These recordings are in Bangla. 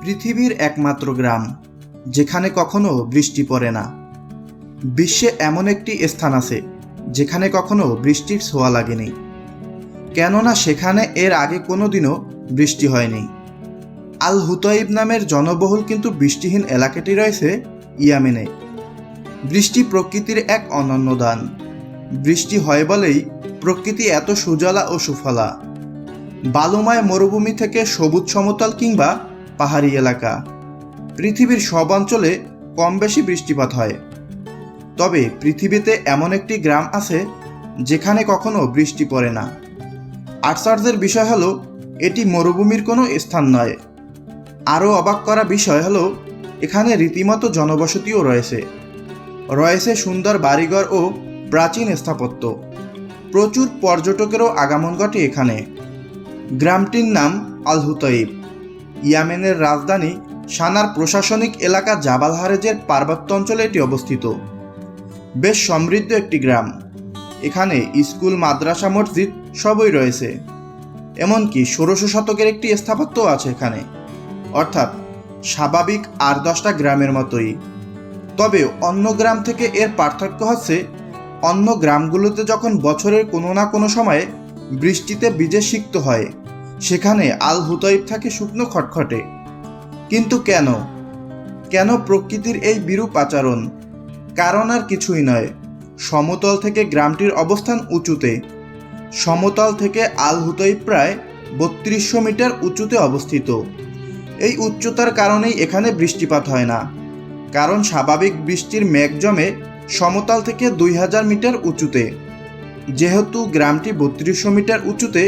পৃথিবীর একমাত্র গ্রাম যেখানে কখনো বৃষ্টি পড়ে না। বিশ্বে এমন একটি স্থান আছে যেখানে কখনো বৃষ্টির ছোঁয়া লাগেনি, কেননা সেখানে এর আগে কোনোদিনও বৃষ্টি হয়নি। আল হুতাইব নামের জনবহুল কিন্তু বৃষ্টিহীন এলাকাটি রয়েছে ইয়েমেনে। বৃষ্টি প্রকৃতির এক অনন্য দান। বৃষ্টি হয় বলেই প্রকৃতি এত সুজলা ও সুফলা। বালুময় মরুভূমি থেকে সবুজ সমতল কিংবা পাহাড়ি এলাকা, পৃথিবীর সব অঞ্চলে কম বেশি বৃষ্টিপাত হয়। তবে পৃথিবীতে এমন একটি গ্রাম আছে যেখানে কখনো বৃষ্টি পড়ে না। আশ্চর্যের বিষয় হলো এটি মরুভূমির কোনো স্থান নয়। আরও অবাক করা বিষয় হলো এখানে রীতিমতো জনবসতিও রয়েছে সুন্দর বাড়িঘর ও প্রাচীন স্থাপত্য। প্রচুর পর্যটকেরও আগমন ঘটে এখানে। গ্রামটির নাম আল হুতাইব। ইয়েমেনের রাজধানী সানার প্রশাসনিক এলাকা জাবাল হারেজের পার্বত্য অঞ্চলে এটি অবস্থিত। বেশ সমৃদ্ধ একটি গ্রাম। এখানে স্কুল, মাদ্রাসা, মসজিদ সবই রয়েছে। এমনকি 1600 শতকের একটি স্থাপত্যও আছে এখানে, অর্থাৎ স্বাভাবিক 8-10টা গ্রামের মতোই। তবে অন্য গ্রাম থেকে এর পার্থক্য হচ্ছে অন্য গ্রামগুলোতে যখন বছরের কোনো না কোনো সময়ে বৃষ্টিতে ভিজে সিক্ত হয়, সেখানে আল হুতাইব থাকে শুকনো খটখটে। কিন্তু কেন প্রকৃতির এই বিরূপ আচরণ? কারণ আর কিছুই নয়, সমতল থেকে গ্রামটির অবস্থান উঁচুতে। সমতল থেকে আল হুতাইব প্রায় 3200 মিটার উঁচুতে অবস্থিত। এই উচ্চতার কারণেই এখানে বৃষ্টিপাত হয় না, কারণ স্বাভাবিক বৃষ্টির মেঘ জমে সমতল থেকে 2000 মিটার উঁচুতে। যেহেতু গ্রামটি 3200 মিটার উঁচুতে,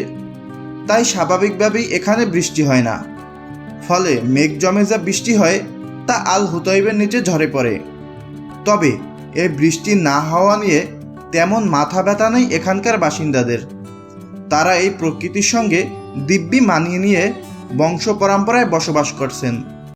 তাই স্বাভাবিকভাবেই এখানে বৃষ্টি হয় না। ফলে মেঘ জমে যা বৃষ্টি হয় তা আল হুতাইবের নিচে ঝরে পড়ে। তবে এই বৃষ্টি না হওয়া নিয়ে তেমন মাথা ব্যথা নেই এখানকার বাসিন্দাদের। তারা এই প্রকৃতির সঙ্গে দিব্যি মানিয়ে নিয়ে বংশ পরম্পরায় বসবাস করছেন।